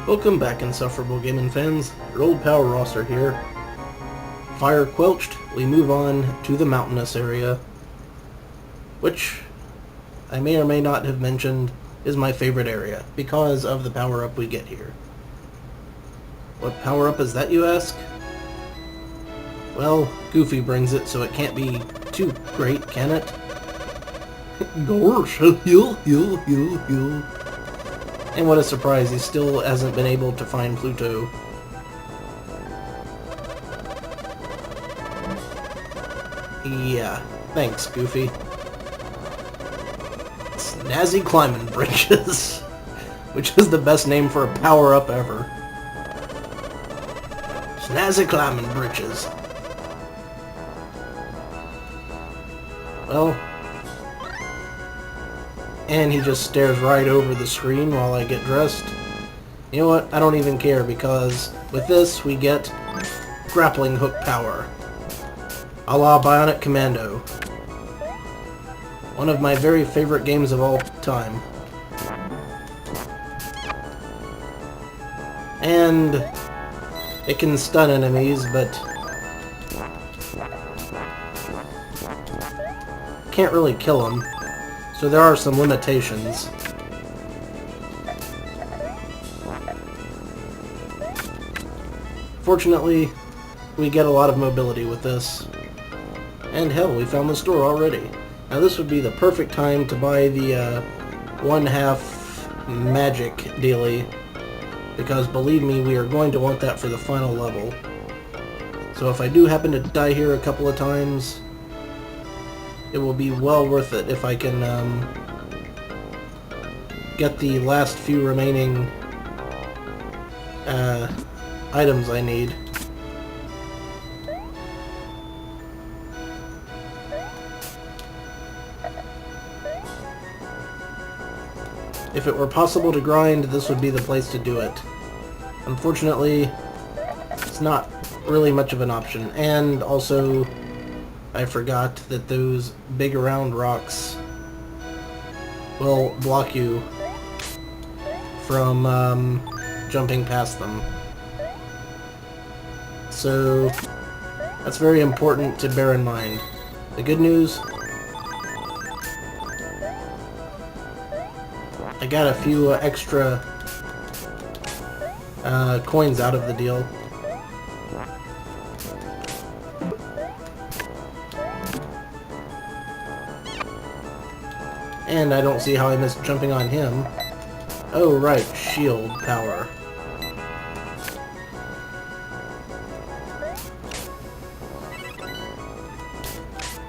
Welcome back, Insufferable gaming fans. Your old pal Rosser here. Fire quelched, we move on to the mountainous area, which I may or may not have mentioned is my favorite area because of the power-up we get here. What power-up is that, you ask? Well, Goofy brings it, so it can't be too great, can it? Gosh, heal. And what a surprise, he still hasn't been able to find Pluto. Yeah, thanks, Goofy. Snazzy Climbing Bridges, which is the best name for a power-up ever. Snazzy Climbing Bridges. Well, and he just stares right over the screen while I get dressed. You know what? I don't even care, because with this we get grappling hook power. A la Bionic Commando. One of my very favorite games of all time. And it can stun enemies, but can't really kill them. So there are some limitations. Fortunately, we get a lot of mobility with this. And hell, we found the store already. Now this would be the perfect time to buy the 1/2 magic dealie, because believe me, we are going to want that for the final level. So if I do happen to die here a couple of times, it will be well worth it if I can get the last few remaining items I need. If it were possible to grind, this would be the place to do it. Unfortunately, it's not really much of an option. And also, I forgot that those big round rocks will block you from jumping past them. So that's very important to bear in mind. The good news, I got a few extra coins out of the deal. And I don't see how I missed jumping on him. Oh right, shield power.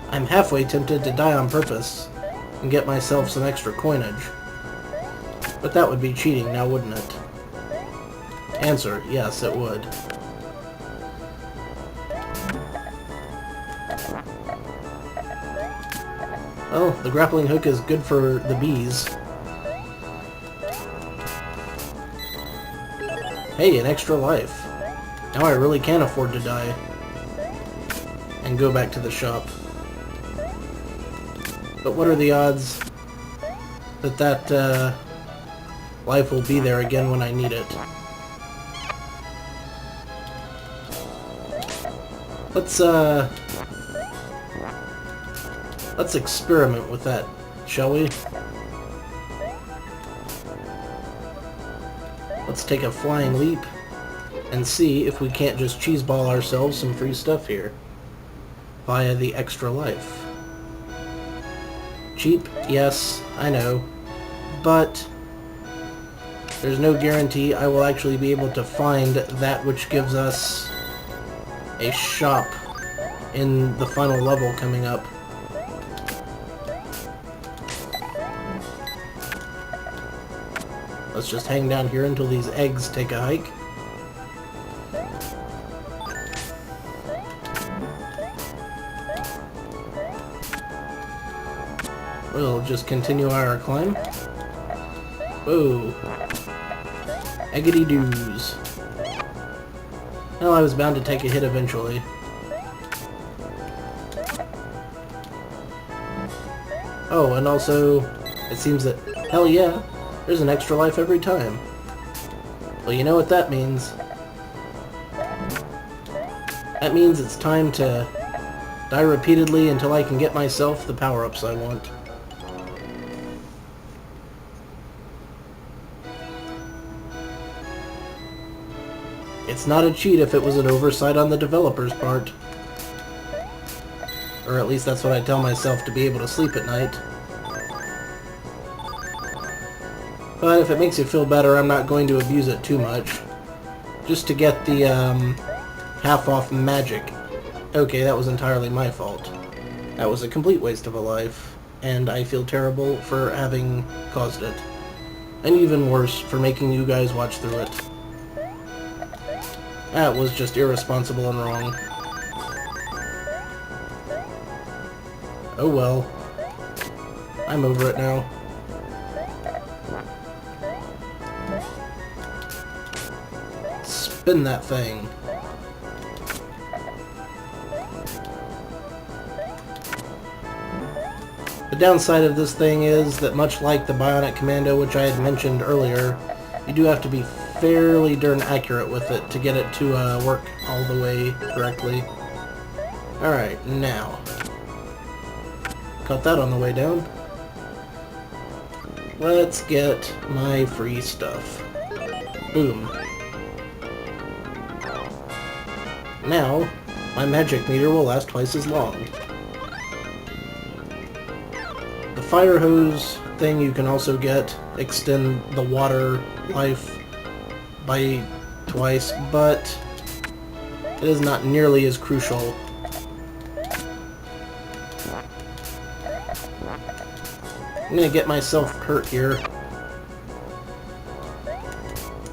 I'm halfway tempted to die on purpose and get myself some extra coinage. But that would be cheating now, wouldn't it? Answer, yes, it would. Well, the grappling hook is good for the bees. Hey, an extra life. Now I really can afford to die. And go back to the shop. But what are the odds that that life will be there again when I need it? Let's experiment with that, shall we? Let's take a flying leap and see if we can't just cheeseball ourselves some free stuff here via the extra life. Cheap, yes, I know, but there's no guarantee I will actually be able to find that which gives us a shop in the final level coming up. Let's just hang down here until these eggs take a hike. We'll just continue our climb. Whoa. Eggity doos. Well, I was bound to take a hit eventually. Oh, and also, it seems that, hell yeah, there's an extra life every time. Well, you know what that means. That means it's time to die repeatedly until I can get myself the power-ups I want. It's not a cheat if it was an oversight on the developer's part. Or at least that's what I tell myself to be able to sleep at night. But if it makes you feel better, I'm not going to abuse it too much. Just to get the half-off magic. Okay, that was entirely my fault. That was a complete waste of a life, and I feel terrible for having caused it. And even worse, for making you guys watch through it. That was just irresponsible and wrong. Oh well. I'm over it now. Spin that thing. The downside of this thing is that much like the Bionic Commando, which I had mentioned earlier, you do have to be fairly darn accurate with it to get it to work all the way correctly. Alright, now. Caught that on the way down. Let's get my free stuff. Boom. Now, my magic meter will last twice as long. The fire hose thing you can also get, extend the water life by twice, but it is not nearly as crucial. I'm gonna get myself hurt here.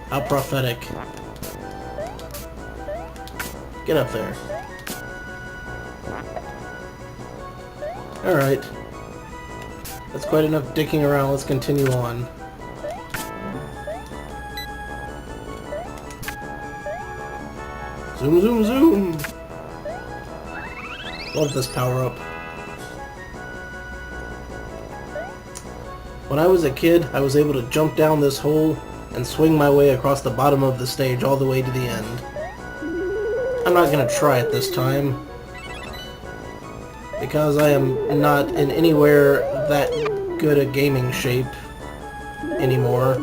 How prophetic. Get up there. Alright. That's quite enough dicking around. Let's continue on. Zoom, zoom, zoom! Love this power-up. When I was a kid, I was able to jump down this hole and swing my way across the bottom of the stage all the way to the end. I'm not gonna try it this time, because I am not in anywhere that good a gaming shape anymore.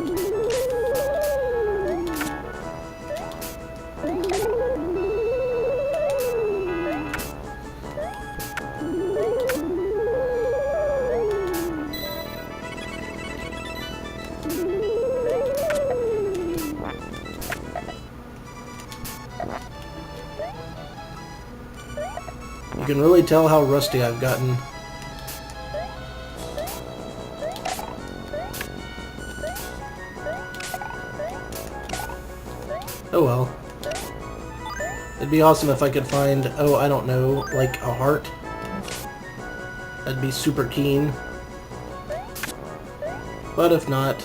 You can really tell how rusty I've gotten. Oh well. It'd be awesome if I could find, oh, I don't know, like a heart. I'd be super keen. But if not,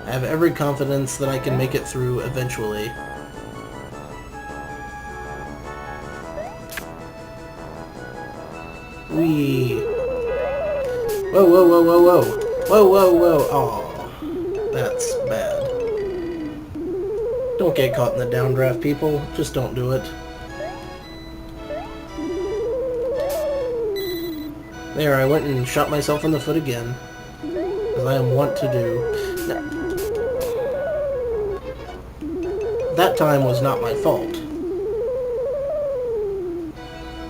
I have every confidence that I can make it through eventually. Wee. Whoa, whoa, whoa, whoa, whoa. Whoa, whoa, whoa. Aw. That's bad. Don't get caught in the downdraft, people. Just don't do it. There, I went and shot myself in the foot again. As I am wont to do. Now, that time was not my fault.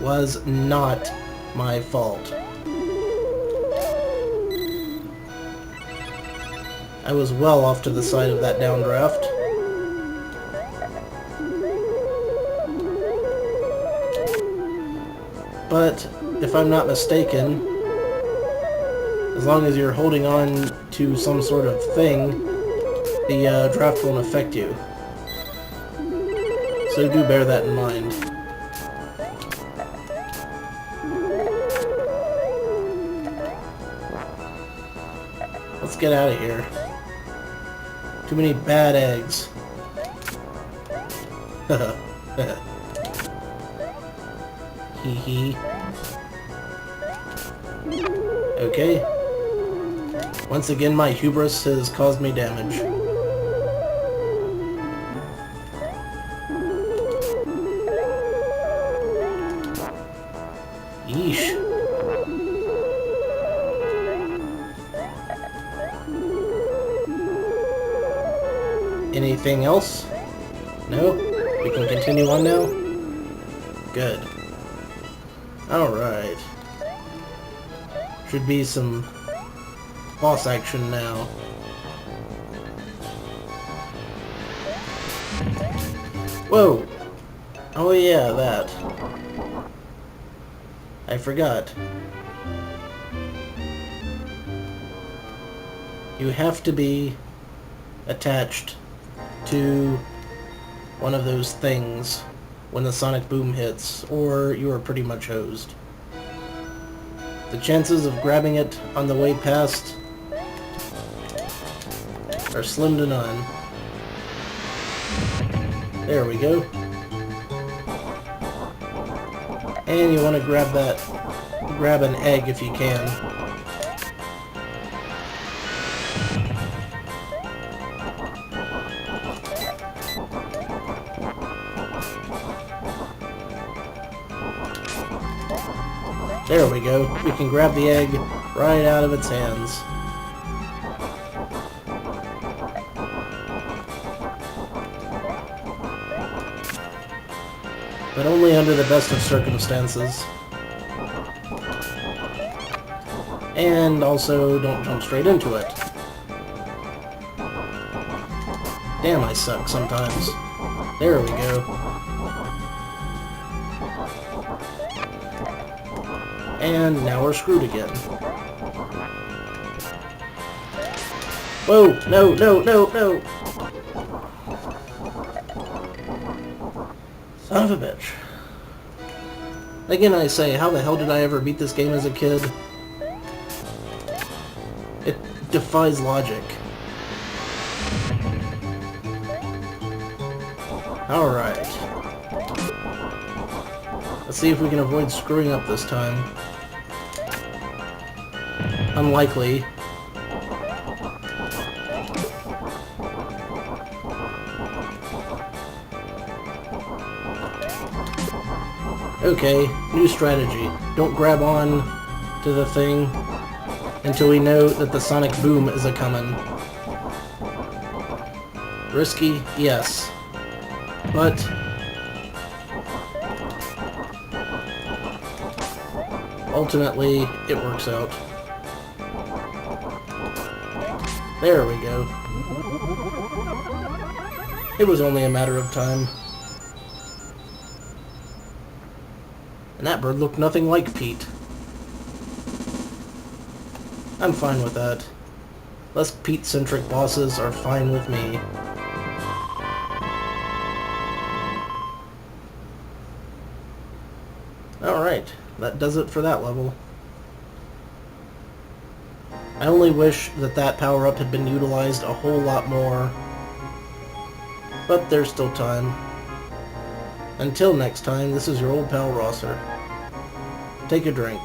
Was not my fault. I was well off to the side of that downdraft. But, if I'm not mistaken, as long as you're holding on to some sort of thing, the draft won't affect you. So do bear that in mind. Let's get out of here. Too many bad eggs. Hee hee. Okay. Once again, my hubris has caused me damage. Anything else? No? We can continue on now? Good. Alright. Should be some boss action now. Whoa! Oh yeah, that. I forgot. You have to be attached to one of those things when the sonic boom hits, or you are pretty much hosed. The chances of grabbing it on the way past are slim to none. There we go. And you want to grab an egg if you can. There we go. We can grab the egg right out of its hands. But only under the best of circumstances. And also, don't jump straight into it. Damn, I suck sometimes. There we go. And now we're screwed again. Whoa! No, no, no, no! Son of a bitch. Again I say, how the hell did I ever beat this game as a kid? It defies logic. Alright. Let's see if we can avoid screwing up this time. Unlikely. Okay, new strategy. Don't grab on to the thing until we know that the sonic boom is a-comin'. Risky? Yes. But ultimately, it works out. There we go. It was only a matter of time. And that bird looked nothing like Pete. I'm fine with that. Less Pete-centric bosses are fine with me. Alright, that does it for that level. I only wish that that power-up had been utilized a whole lot more. But there's still time. Until next time, this is your old pal Rosser. Take a drink.